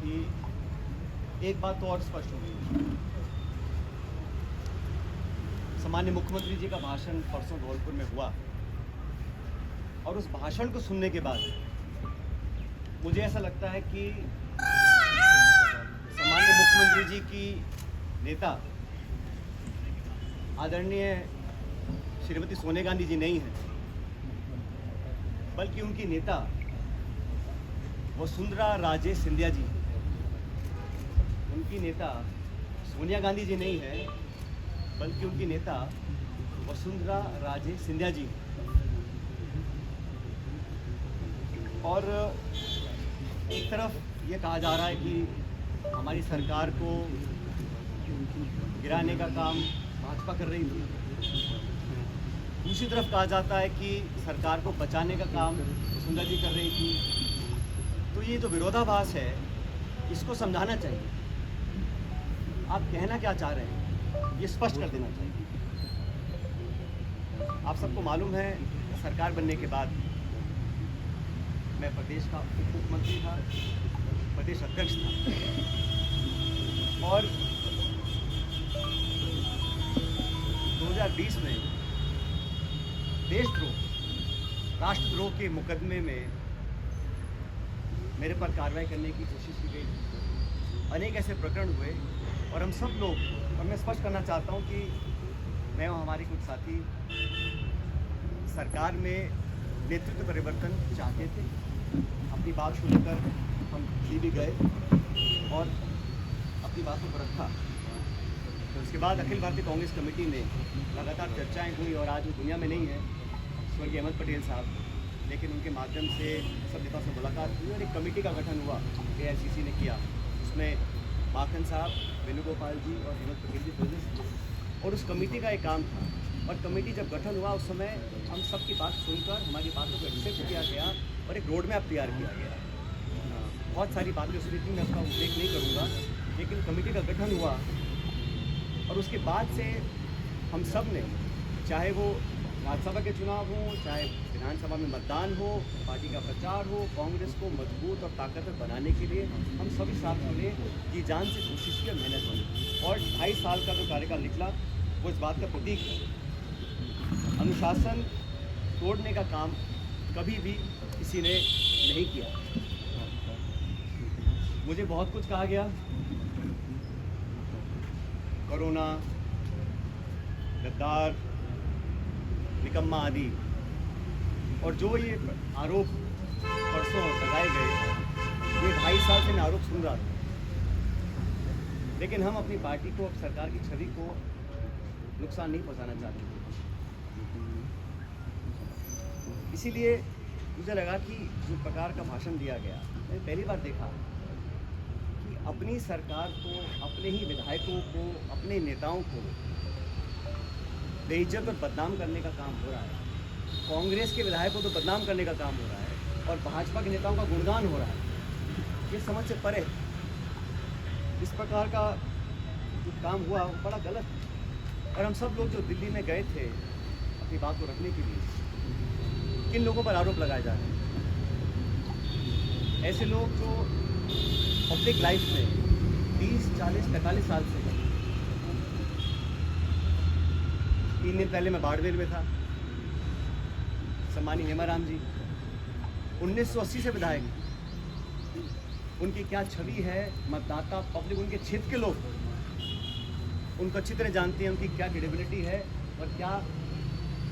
कि एक बात तो और स्पष्ट हो गई। सामान्य मुख्यमंत्री जी का भाषण परसों धौलपुर में हुआ और उस भाषण को सुनने के बाद मुझे ऐसा लगता है कि सामान्य मुख्यमंत्री जी की नेता आदरणीय श्रीमती सोनिया गांधी जी नहीं है, बल्कि उनकी नेता वसुंधरा राजे सिंधिया जी। उनकी नेता सोनिया गांधी जी नहीं है, बल्कि उनकी नेता वसुंधरा राजे सिंधिया जी। और एक तरफ ये कहा जा रहा है कि हमारी सरकार को गिराने का काम भाजपा कर रही थी, दूसरी तरफ कहा जाता है कि सरकार को बचाने का काम वसुंधरा जी कर रही थी। तो ये जो विरोधाभास है, इसको समझाना चाहिए। आप कहना क्या चाह रहे हैं, ये स्पष्ट कर देना चाहिए। आप सबको मालूम है, सरकार बनने के बाद मैं प्रदेश का उप मुख्यमंत्री था, प्रदेश अध्यक्ष था, और 2020 में देशद्रोह, राष्ट्रद्रोह के मुकदमे में मेरे पर कार्रवाई करने की कोशिश की गई। अनेक ऐसे प्रकरण हुए और हम सब लोग, और मैं स्पष्ट करना चाहता हूं कि मैं और हमारे कुछ साथी सरकार में नेतृत्व परिवर्तन चाहते थे। अपनी बात को लेकर हम दिल्ली भी गए और अपनी बातों पर रखा। तो उसके बाद अखिल भारतीय कांग्रेस कमेटी में लगातार चर्चाएं हुई और आज वो दुनिया में नहीं है, स्वर्गीय अहमद पटेल साहब, लेकिन उनके माध्यम से सब नेताओं से मुलाकात हुई और एक कमेटी का गठन हुआ, AICC ने किया। उसमें माखन साहब, वेणुगोपाल जी और हेमंत पटेल जी सदस्य थे और उस कमेटी का एक काम था। और कमेटी जब गठन हुआ उस समय हम सबकी बात सुनकर हमारी बातों को एक्सेप्ट किया गया और एक रोड मैप तैयार किया गया। बहुत सारी बातें उस रीति में उसका उल्लेख नहीं करूँगा, लेकिन कमेटी का गठन हुआ और उसके बाद से हम सब ने, चाहे वो राज्यसभा के चुनाव हो, चाहे विधानसभा में मतदान हो, पार्टी का प्रचार हो, कांग्रेस को मजबूत और ताकतवर बनाने के लिए हम सभी साथियों ने जी जान से कोशिश की और मेहनत की। और 2.5 साल का जो कार्यकाल निकला वो इस बात का प्रतीक है। अनुशासन तोड़ने का काम कभी भी किसी ने नहीं किया। मुझे बहुत कुछ कहा गया, कोरोना, गद्दार, निकम्मा आदि, और जो ये आरोप परसों लगाए गए, ये 2.5 साल से मैं आरोप सुन रहा था। लेकिन हम अपनी पार्टी को, सरकार की छवि को नुकसान नहीं पहुंचाना चाहते थे। इसीलिए मुझे लगा कि जो प्रकार का भाषण दिया गया, मैंने पहली बार देखा कि अपनी सरकार को, अपने ही विधायकों को, अपने नेताओं को बेइज्जत और बदनाम करने का काम हो रहा है। कांग्रेस के विधायकों को तो बदनाम करने का काम हो रहा है और भाजपा के नेताओं का गुणगान हो रहा है। ये समझ से परे। इस प्रकार का जो काम हुआ वो बड़ा गलत है। और हम सब लोग जो दिल्ली में गए थे अपनी बात को रखने के लिए, किन लोगों पर आरोप लगाए जा रहे हैं? ऐसे लोग जो पब्लिक लाइफ में 30, 40, 45 साल से हैं। 3 दिन पहले मैं बाड़मेर में था, सम्मानीय हेमाराम जी 1980 से विधायक हैं। उनकी क्या छवि है, मतदाता, पब्लिक, उनके क्षेत्र के लोग उनको अच्छी तरह जानते हैं, उनकी क्या क्रेडिबिलिटी है और क्या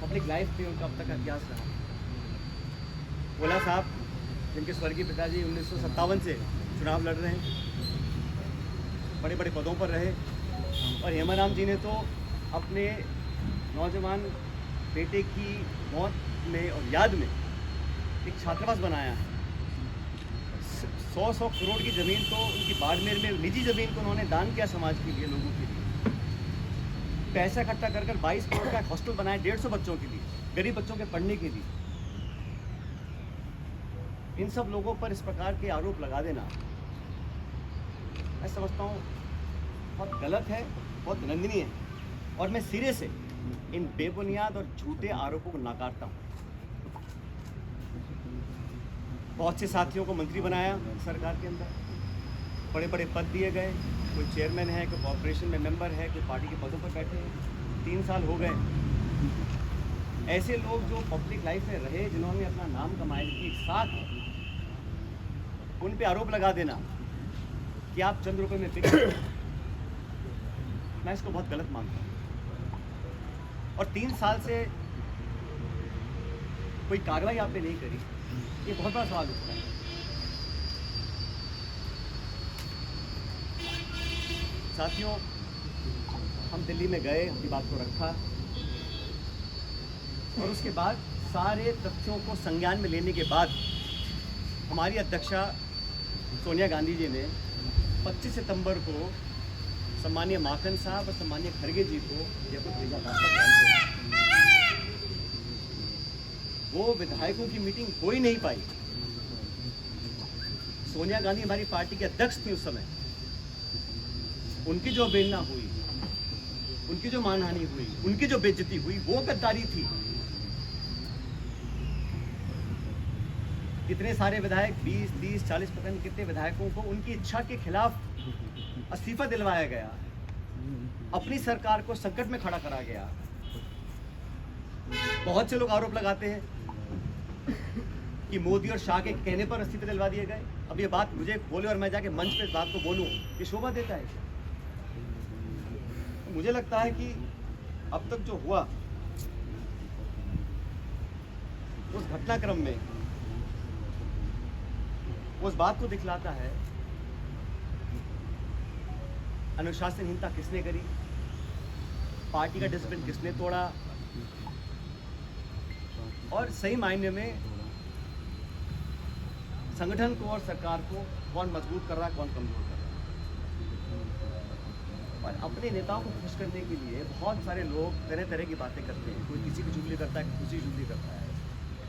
पब्लिक लाइफ में उनका अब तक का इतिहास रहा। भोला साहब, जिनके स्वर्गीय पिताजी 1957 से चुनाव लड़ रहे हैं, बड़े बड़े पदों पर रहे, और हेमाराम जी ने तो अपने नौजवान बेटे की मौत में और याद में एक छात्रावास बनाया है। 100 करोड़ की ज़मीन तो उनकी बाड़मेर में, निजी ज़मीन को उन्होंने दान किया समाज के लिए, लोगों के लिए। पैसा इकट्ठा कर 22 करोड़ का हॉस्टल बनाया 150 बच्चों के लिए, गरीब बच्चों के पढ़ने के लिए। इन सब लोगों पर इस प्रकार के आरोप लगा देना, मैं समझता हूँ बहुत गलत है, बहुत निंदनीय है। और मैं सिरे से इन बेबुनियाद और झूठे आरोपों को नकारता हूँ। बहुत से साथियों को मंत्री बनाया सरकार के अंदर, बड़े बड़े पद दिए गए, कोई चेयरमैन है, कोई कॉर्पोरेशन में मेंबर है, कोई पार्टी के पदों पर बैठे हैं। 3 साल हो गए। ऐसे लोग जो पब्लिक लाइफ में रहे, जिन्होंने अपना नाम कमाया, एक साथ उन पे आरोप लगा देना कि आप चंद रुपये में बिक गए, मैं इसको बहुत गलत मानता हूँ। और 3 साल से कोई कार्रवाई आपने नहीं करी, ये बहुत बड़ा सवाल उठता है। साथियों, हम दिल्ली में गए, अपनी बात को रखा और उसके बाद सारे तथ्यों को संज्ञान में लेने के बाद हमारी अध्यक्षा सोनिया गांधी जी ने 25 सितंबर को सम्मानीय माखन साहब और सम्मानीय खड़गे जी को जयपुर भेजा था। वो विधायकों की मीटिंग हो ही नहीं पाई। सोनिया गांधी हमारी पार्टी के अध्यक्ष थी उस समय। उनकी जो अवहेलना हुई, उनकी जो मानहानि हुई, उनकी जो बेइज्जती हुई, वो गद्दारी थी। कितने सारे विधायक, 20, 30, 40 पता नहीं कितने विधायकों को उनकी इच्छा के खिलाफ इस्तीफा दिलवाया गया, अपनी सरकार को संकट में खड़ा करा गया। बहुत से लोग आरोप लगाते हैं कि मोदी और शाह के कहने पर इस्तीफे दिलवा दिए गए। अब ये बात मुझे बोले और मैं जाके मंच पे इस बात को बोलूं, ये शोभा देता है। तो मुझे लगता है कि अब तक जो हुआ उस घटनाक्रम में उस बात को दिखलाता है अनुशासनहीनता किसने करी, पार्टी का डिसिप्लिन किसने तोड़ा और सही मायने में संगठन को और सरकार को कौन मजबूत कर रहा है, कौन कमजोर कर रहा है। और अपने नेताओं को खुश करने के लिए बहुत सारे लोग तरह तरह की बातें करते हैं। कोई किसी की चुगली करता है, कोई किसी की चुगली करता है।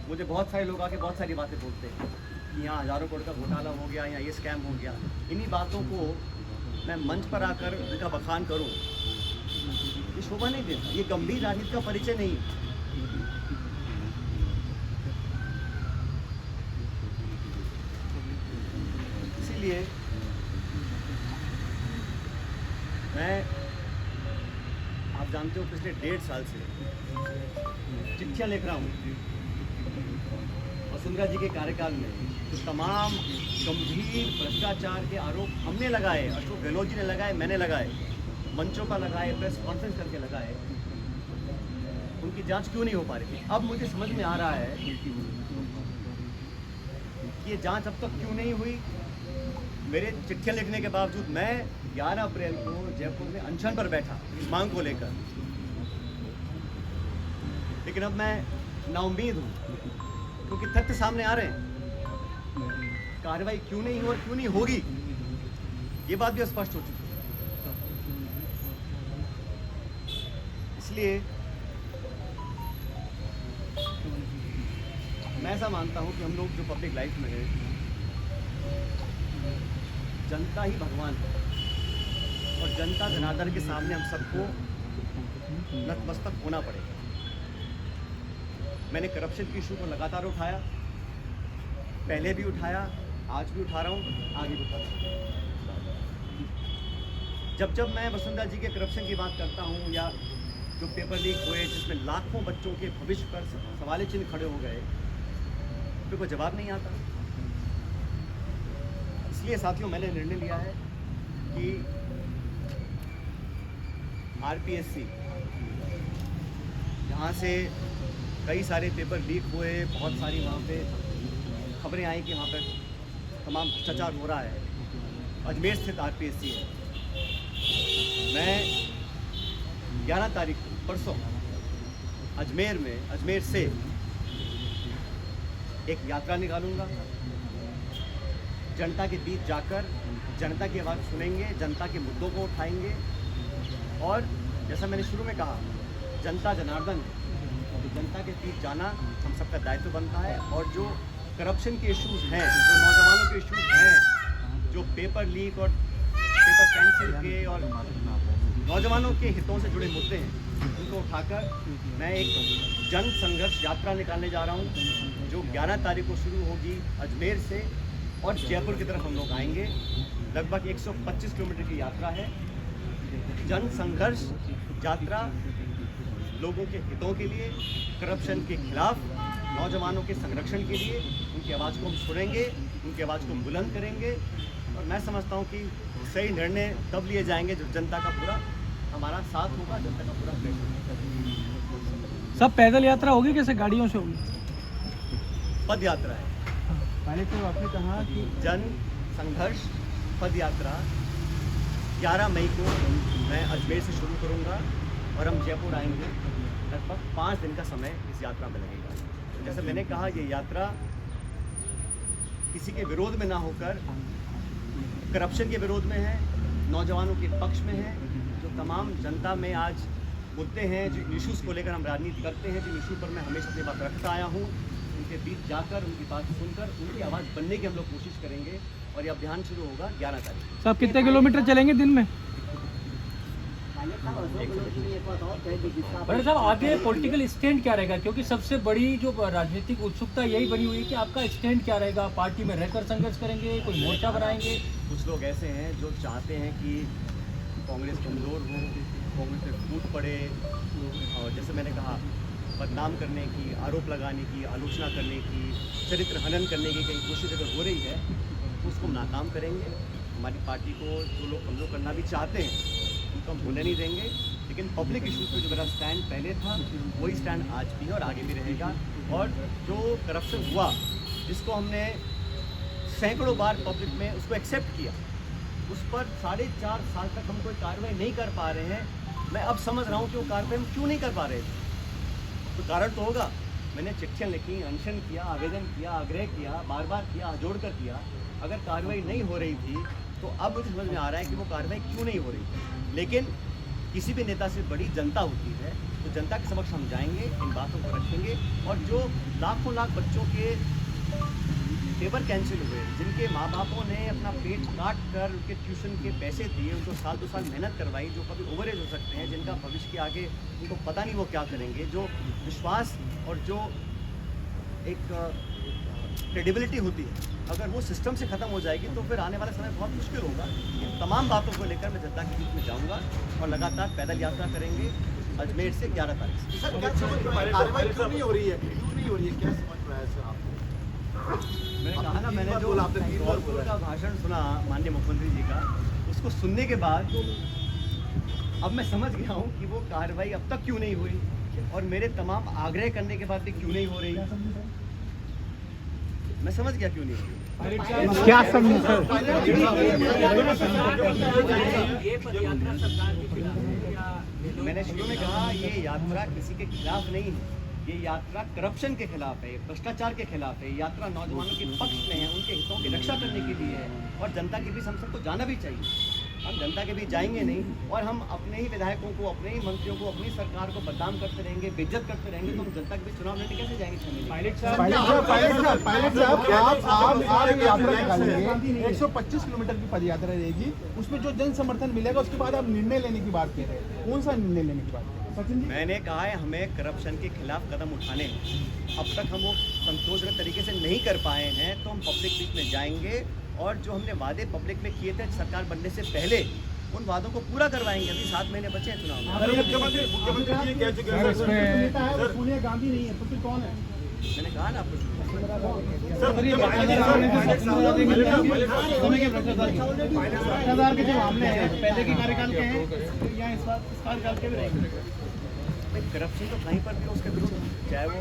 मुझे बहुत सारे लोग आके बहुत सारी बातें बोलते हैं कि यहाँ हज़ारों करोड़ का घोटाला हो गया, यहाँ ये स्कैम हो गया। इन्हीं बातों को मैं मंच पर आकर उनका बखान करूँ, ये शोभा नहीं देता, ये गंभीर राजनीति का परिचय नहीं। इसीलिए मैं, आप जानते हो, पिछले 1.5 साल से चिट्ठियाँ लिख रहा हूँ वसुंधरा जी के कार्यकाल में जो तमाम गंभीर भ्रष्टाचार के आरोप हमने लगाए, अशोक गहलोत जी ने लगाए, मैंने लगाए, मंचों का लगाए, प्रेस कॉन्फ्रेंस करके लगाए, उनकी जांच क्यों नहीं हो पा रही थी। अब मुझे समझ में आ रहा है कि ये जांच अब तक क्यों नहीं हुई। मेरे चिट्ठियाँ लिखने के बावजूद मैं 11 अप्रैल को जयपुर में अनशन पर बैठा इस मांग को लेकर, लेकिन अब मैं नाउम्मीद हूँ क्योंकि तथ्य सामने आ रहे हैं। कार्रवाई क्यों नहीं हुई और क्यों नहीं होगी, ये बात भी स्पष्ट हो चुकी है। इसलिए मैं ऐसा मानता हूं कि हम लोग जो पब्लिक लाइफ में हैं, जनता ही भगवान है और जनता जनार्दन के सामने हम सबको नतमस्तक होना पड़ेगा। मैंने करप्शन की इशू को लगातार उठाया, पहले भी उठाया, आज भी उठा रहा हूँ, आगे भी उठा रहा हूँ। जब मैं वसुंधरा जी के करप्शन की बात करता हूँ या जो पेपर लीक हुए जिसमें लाखों बच्चों के भविष्य पर सवाल चिन्ह खड़े हो गए, तो कोई जवाब नहीं आता। इसलिए साथियों, मैंने निर्णय लिया है कि आरपीएससी, जहाँ से कई सारे पेपर लीक हुए, बहुत सारी वहाँ पे खबरें आई कि वहाँ पर तमाम भ्रष्टाचार हो रहा है, अजमेर स्थित आरपीएससी है। मैं 11 तारीख को, परसों, अजमेर से एक यात्रा निकालूंगा। जनता के बीच जाकर जनता की आवाज़ सुनेंगे, जनता के मुद्दों को उठाएंगे और जैसा मैंने शुरू में कहा, जनता जनार्दन, तो जनता के बीच जाना हम सबका दायित्व बनता है। और जो करप्शन के इश्यूज़ हैं, जो नौजवानों के इश्यूज़ हैं, जो पेपर लीक और पेपर कैंसिल के और नौजवानों के हितों से जुड़े मुद्दे हैं, उनको उठाकर मैं एक जन संघर्ष यात्रा निकालने जा रहा हूं, जो 11 तारीख को शुरू होगी अजमेर से और जयपुर की तरफ हम लोग आएंगे। लगभग 125 किलोमीटर की यात्रा है। जन संघर्ष यात्रा लोगों के हितों के लिए, करप्शन के खिलाफ, नौजवानों के संरक्षण के लिए। उनकी आवाज़ को हम सुनेंगे, उनकी आवाज़ को बुलंद करेंगे और मैं समझता हूँ कि सही निर्णय तब लिए जाएंगे जब जनता का पूरा हमारा साथ होगा, जनता का पूरा प्रेशर होगा। सब पैदल यात्रा होगी, कैसे गाड़ियों से होगी? पद यात्रा है। पहले तो आपने कहा कि जन संघर्ष पद यात्रा 11 मई को मैं अजमेर से शुरू करूंगा और हम जयपुर आएंगे। लगभग 5 दिन का समय इस यात्रा में लगेगा। जैसे मैंने कहा, ये यात्रा किसी के विरोध में ना होकर करप्शन के विरोध में है, नौजवानों के पक्ष में है। जो तमाम जनता में आज मुद्दे हैं, जो इश्यूज़ को लेकर हम राजनीति करते हैं, जिन इशू पर मैं हमेशा अपनी बात रखता आया हूँ, उनके बीच जाकर उनकी बात सुनकर उनकी आवाज़ बनने की हम लोग कोशिश करेंगे। और ये अभियान शुरू होगा 11 तारीख को। साहब कितने किलोमीटर चलेंगे दिन में? बड़े साहब, आगे पॉलिटिकल स्टैंड क्या रहेगा? क्योंकि सबसे बड़ी जो राजनीतिक उत्सुकता यही बनी हुई है कि आपका स्टैंड क्या रहेगा। पार्टी में रहकर संघर्ष करेंगे, कोई मोर्चा बनाएंगे? कुछ लोग ऐसे हैं जो चाहते हैं कि कांग्रेस कमज़ोर हो, कांग्रेस में फूट पड़े और जैसे मैंने कहा, बदनाम करने की, आरोप लगाने की, आलोचना करने की, चरित्र हनन करने की कहीं कोशिश अगर हो रही है तो उसको नाकाम करेंगे। हमारी पार्टी को जो लोग कमज़ोर करना भी चाहते हैं उनको हम होने नहीं देंगे। लेकिन पब्लिक इशूज़ पे जो मेरा स्टैंड पहले था वही स्टैंड आज भी है और आगे भी रहेगा। और जो करप्शन हुआ, जिसको हमने सैकड़ों बार पब्लिक में उसको एक्सेप्ट किया, उस पर 4.5 साल तक हम कोई कार्रवाई नहीं कर पा रहे हैं। मैं अब समझ रहा हूँ कि वो कार्रवाई हम क्यों नहीं कर पा रहे थे। तो कारण तो होगा। मैंने चिट्ठियाँ लिखी, अनशन किया, आवेदन किया, आग्रह किया, बार बार किया, जोड़ कर किया। अगर कार्रवाई नहीं हो रही थी तो अब मुझे समझ में आ रहा है कि वो कार्रवाई क्यों नहीं हो रही थी। लेकिन किसी भी नेता से बड़ी जनता होती है, तो जनता के समक्ष हम जाएंगे, इन बातों को रखेंगे। और जो लाखों लाख बच्चों के पेपर कैंसिल हुए, जिनके माँ बापों ने अपना पेट काट कर उनके ट्यूशन के पैसे दिए, उनको 2 साल मेहनत करवाई, जो कभी ओवरेज हो सकते हैं, जिनका भविष्य के आगे उनको पता नहीं वो क्या करेंगे, जो विश्वास और जो एक क्रेडिबिलिटी होती है, अगर वो सिस्टम से ख़त्म हो जाएगी तो फिर आने वाला समय बहुत मुश्किल होगा। इन तमाम बातों को लेकर मैं जनता के बीच में जाऊँगा और लगातार पैदल यात्रा करेंगे अजमेर से 11 तारीख से। सर, क्या समझ में आ रहा है? कार्रवाई क्यों नहीं हो रही है? क्यों नहीं हो रही है? क्या समझ में आया सर आपको? मैंने कहा ना, मैंने जो धौलपुर का भाषण सुना माननीय मुख्यमंत्री जी का, उसको सुनने के बाद अब मैं समझ गया हूँ कि वो कार्रवाई अब तक क्यों नहीं हुई और मेरे तमाम आग्रह करने के बाद भी क्यों नहीं हो रही। मैं समझ गया क्यों नहीं हो रही। क्या समझे सर? मैंने शुरू में कहा, ये यात्रा किसी के खिलाफ नहीं है, ये यात्रा करप्शन के खिलाफ है, भ्रष्टाचार के खिलाफ है। यात्रा नौजवानों के पक्ष में है, उनके हितों की रक्षा करने के लिए है और जनता के बीच हम सबको जाना भी चाहिए। हम जनता के बीच जाएंगे नहीं और हम अपने ही विधायकों को, अपने ही मंत्रियों को, अपनी सरकार को बदनाम करते रहेंगे, बेइज्जत करते रहेंगे, तो हम जनता के बीच चुनाव लड़ने कैसे जाएंगे? 6 महीने पायलट साहब, आप यात्रा निकालेंगे, 125 किलोमीटर की पद यात्रा रहेगी, उसमें जो जन समर्थन मिलेगा उसके बाद आप निर्णय लेने की बात कह रहे हैं। कौन सा निर्णय लेने की बात कह रहे हैं सचिन जी? मैंने कहा है, हमें करप्शन के खिलाफ कदम उठाने हैं। अब तक हम वो संतोषजनक तरीके से नहीं कर पाए हैं, तो हम पब्लिक बीच में जाएंगे और जो हमने वादे पब्लिक में किए थे सरकार बनने से पहले, उन वादों को पूरा करवाएंगे। अभी 7 महीने बचे हैं चुनाव में। मुख्यमंत्री जी कह चुके हैं सर, सोनिया गांधी नहीं है तो फिर कौन है? मैंने कहा ना आपको, भ्रष्टाचार के जो मामले हैं पहले के कार्यकाल के हैं या इस कार्यकाल के भी रहेंगे? करप्शन तो कहीं पर भी हो, उसके विरुद्ध, चाहे वो